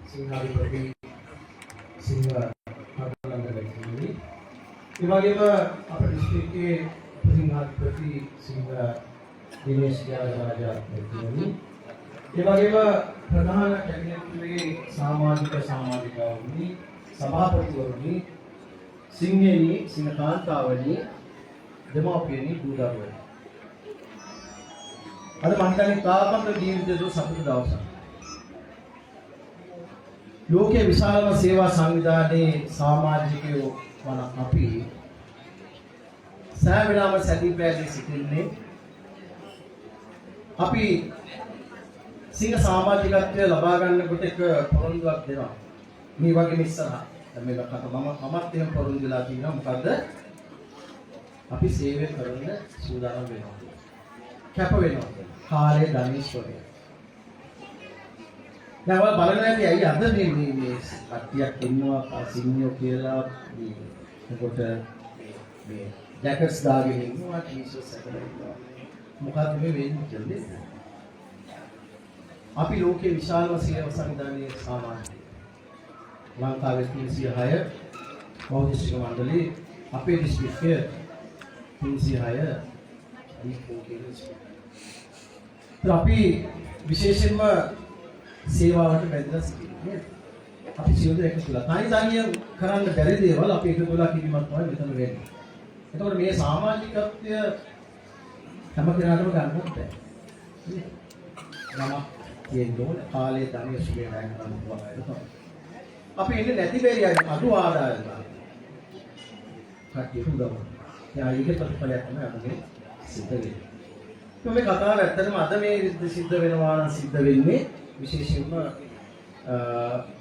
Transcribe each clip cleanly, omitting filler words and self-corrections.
සිංහාධිපති සිංහ අගලංගලයි. ඒ වගේම අපේ දිස්ත්‍රික්කයේ සිංහාධිපති සිංහ දිනේෂ් ජයරාජා මැතිතුමනි. ඒ වගේම ප්‍රධාන කැබිනට්ගේ සමාජිකවරුනි, සභාපතිවරුනි, සිංහේනි, සිංහ කාන්තාවනි, දෙමාපියනි, දූ දරුවනි. අද මම හිතන්නේ තාපන්ත ජීවිතයේ සතුට දවසක්. ලෝකයේ විශාලම සේවා සංවිධානයේ සමාජිකයෝ වන අපි සෑම සැදී පැහැදී සිටින්නේ අපි සිංහ සමාජිකත්වය ලබා ගන්නකොට එක පොරොන්දුවක් දෙනවා. මේ වගේ ඉස්සරහ දැන් මේක මමත් එහෙම පොරොන්දු වෙලා තියෙනවා. මොකද අපි සේවය කරන්න සූදානම් වෙනවා. කැප වෙනවා. කාලේ ධනීශ්වරය. දැන් ඔය බලන්න ඇති ඇයි අද මේ කට්ටියක් ඉන්නවා සිංහයෝ කියලා මේකට මේ ජැකට්ස් දාගෙන ඉන්නවා ටී-ෂර්ට්ස් අතරින්නවා. මොකක්ද මේ වෙන්නේ කියන්නේ? අපි ලෝකයේ විශාලම සේවා සංවිධානයේ සමාජික ලංකාවේ 306 බෞද්ධ මණ්ඩලයේ අපේ දිස්ත්‍රික්කයේ 306 අපි විශේෂයෙන්ම සේවාවට බැඳලා සිටින්නේ. අපි සියලු දෙනෙක් තුලා තනියෙන් කරන්න බැරි දේවල් අපි එකතු වෙලා කිරීමක් තමයි මෙතන වෙන්නේ. එතකොට මේ සමාජිකත්වය හැම කෙනාටම ගන්නත් බැහැ. නම කියන්නේ කාලේ ධනිය සුවේ නැහැ කරනවා. අපි ඉන්නේ නැති බැරි අඩු ආදායම. කට්ටිය උදව්. යා ඊට ප්‍රතිඵලයක් තමයි අපගේ සිද්ධ වෙන්නේ. මේ කතාව ඇත්තටම අද මේ සිද්ධ වෙනවා නම් සිද්ධ වෙන්නේ විශේෂයෙන්ම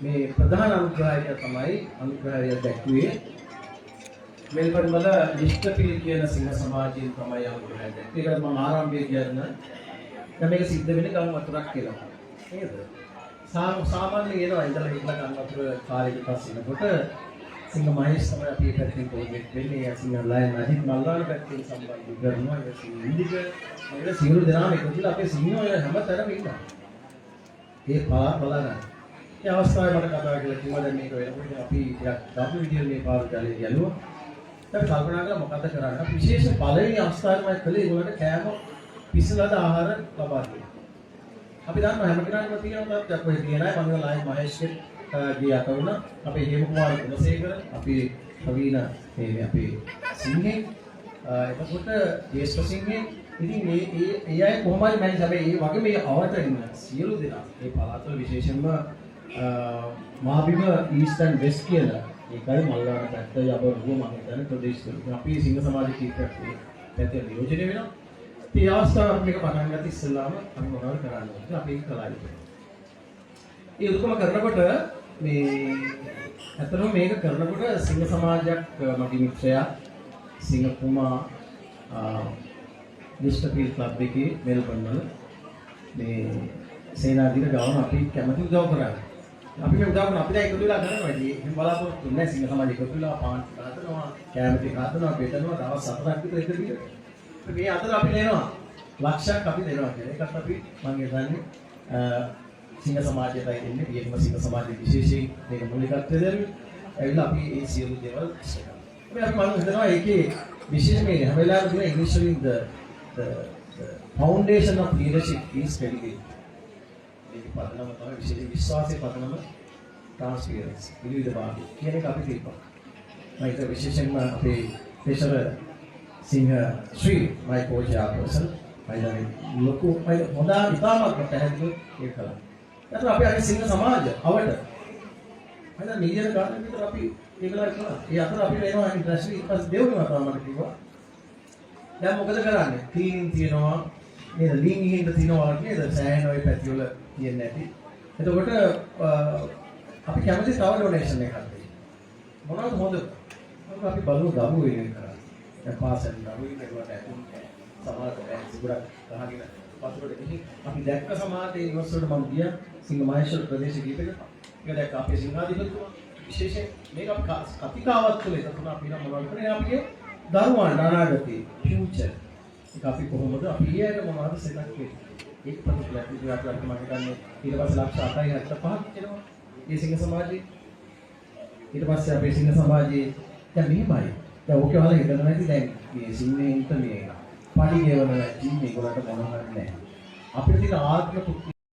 මේ ප්‍රධාන අනුග්‍රහය තමයි අනුග්‍රහය දැක්ුවේ මෙල්බර්න් වල ලිස්ට්පිල් කියන සිංහ සමාජයෙන් තමයි අනුග්‍රහය දැක්ුවේ. ඒකට මම ආරම්භයේ කියන දැන් මේක සිද්ධ වෙන්නේ ගම් වතුරක් කියලා. නේද? සාමාන්‍යයෙන් එනවා ඉඳලා හිටලා ගම් වතුර කාලෙක පස්සේ එනකොට සිංහ මහේෂ් තමයි අපි පැත්තෙන් කොහෙද වෙන්නේ සිංහ ලයන් අජිත් මල්ලාන පැත්තෙන් සම්බන්ධ කරනවා. ඒ සිංහ ඉන්දික ඒ සිංහල දෙනාම එකතු වෙලා අපේ සිංහයෝ හැමතැනම ඉන්නවා. ඒ පාර බලන්න. ඒ අවස්ථාවේ මට කතා කරලා කිව්වා දැන් මේක වෙනකොට අපි ටිකක් ඩබල් විදියට මේ පාර ගාලේ යලුවා. දැන් කල්පනා කරලා මොකද කරන්න? විශේෂ පළවෙනි අවස්ථාවේ මම කළේ ඒගොල්ලන්ට කෑම පිස්සලද ආහාර ලබා දෙන්න. අපි දන්නවා හැම කෙනාටම තියෙන තත්ත්වයක් ඔය තියෙනයි. මම ලයින් මහේෂ්ගේ ගිය අත වුණා. අපේ හේම කුමාර ගුණසේකර, අපි ප්‍රවීණ මේ අපේ සිංහේ එතකොට ජේෂ්ඨ සිංහේ ඉතින් ඒ අය කොහොම හරි මම හැබැයි ඒ වගේ මේ අවට ඉන්න සියලු දෙනා මේ පළාතවල විශේෂයෙන්ම මහබිම ඊස්ට් ඇන්ඩ් වෙස්ට් කියලා ඒකයි මල්ලාන පැත්ත යබරුව මම හිතන්නේ ප්‍රදේශවල අපි සිංහ සමාජ කීපයක් පැත්තේ නියෝජනය වෙනවා. ඒ අවස්ථාව මේක පටන් ගත්ත ඉස්සෙල්ලාම අපි මොනවද කරන්නේ? අපි ඒක කළා ඉතින්. ඒ උදකම කරනකොට මේ අතරම මේක කරනකොට සිංහ සමාජයක් මගේ මිත්‍රයා සිංහ කුමා ලිස්ට්පිල් ක්ලබ් එකේ මෙල්බර්න් වල මේ සේනාධිර ගාන අපි කැමති උදව් කරන්නේ. අපි මේ උදව් කරන අපිට එකතු වෙලා කරනවා. ඉතින් එහෙම බලාපොරොත්තු නැහැ සිංහ සමාජය එකතු වෙලා පාන් හදනවා, කැම ටික හදනවා, බෙදනවා, දවස් 7ක් විතර එක දිගට. මේ අතර අපි දෙනවා ලක්ෂයක් අපි දෙනවා කියලා. ඒකත් අපි මම හිතන්නේ සිංහ සමාජයටයි දෙන්නේ. පියම සිංහ සමාජයේ විශේෂයෙන් මේක මූලිකත්වය දෙන්නේ. ඇවිල්ලා අපි මේ සියලු දේවල් අපි මම හිතනවා ඒකේ විශේෂ මේ හැම වෙලාවෙම කියන ඉංග්‍රීසි වලින් the foundation of leadership is credibility. මේක පදනම තමයි විශේෂ විශ්වාසයේ පදනම transparency. විවිධභාවය කියන එක අපි කියනවා. මම ඒක විශේෂයෙන්ම අපේ පෙෂර සිංහ ශ්‍රී මයි කෝචා පර්සන් මයිලයි ලොකු මයි හොඳා ඉතාමත් පැහැදිලි ඒක කළා. ඒතර අපි අර සිංහ සමාජය අවට මම මිලියන ගානක් විතර අපි ඒකලා කරා. ඒ අතර අපි වෙනවා ඉන්ටර්නැෂනල් ඊපස් දෙවුණා තමයි කිව්වා. දැන් මොකද කරන්නේ? ක්ලීනින් තියනවා නේද? ලින් ගිහින් තියනවා නේද? සෑහෙන ඔය පැති වල තියෙන්නේ නැති. එතකොට අපි කැමති තව ඩොනේෂන් එකක් දෙන්න. මොනවද හොඳ? අපි බලමු දබු වෙන කරා. දැන් පාසල් දබු ඉන්නකොට සමහරට සිගුරක් ගහගෙන පතුරට ගිහින් අපි දැක්ක සමාජයේ ඉවස් වලට මම ගියා සිංහ මහේශ්වර ප්‍රදේශ කීපයක. ඒක දැක්ක අපේ සිංහාධිපතිතුමා විශේෂයෙන් මේක කතිකාවත් තුළ ඒක තුන අපි නම් මොනවද කරන්නේ අපිගේ දරුවන් අනාගතේ ෆියුචර් ඒක අපි කොහොමද අපි ඊයට මොනවද සෙටක් වෙන්නේ ඒක ප්‍රතික්‍රියාවක් විදිහට අපි මම හිතන්නේ ඊට පස්සේ ලක්ෂ 8.75ක් එනවා මේ සිංහ සමාජයේ. ඊට පස්සේ අපේ සිංහ සමාජයේ දැන් මෙහෙමයි. දැන් ඕකේ වල හිතනවා ඇති දැන් මේ සිංහෙන්ට මේ පඩි ගෙවන ජීවි ඒගොල්ලන්ට මොනවා හරි නැහැ. අපිට තියෙන ආත්ම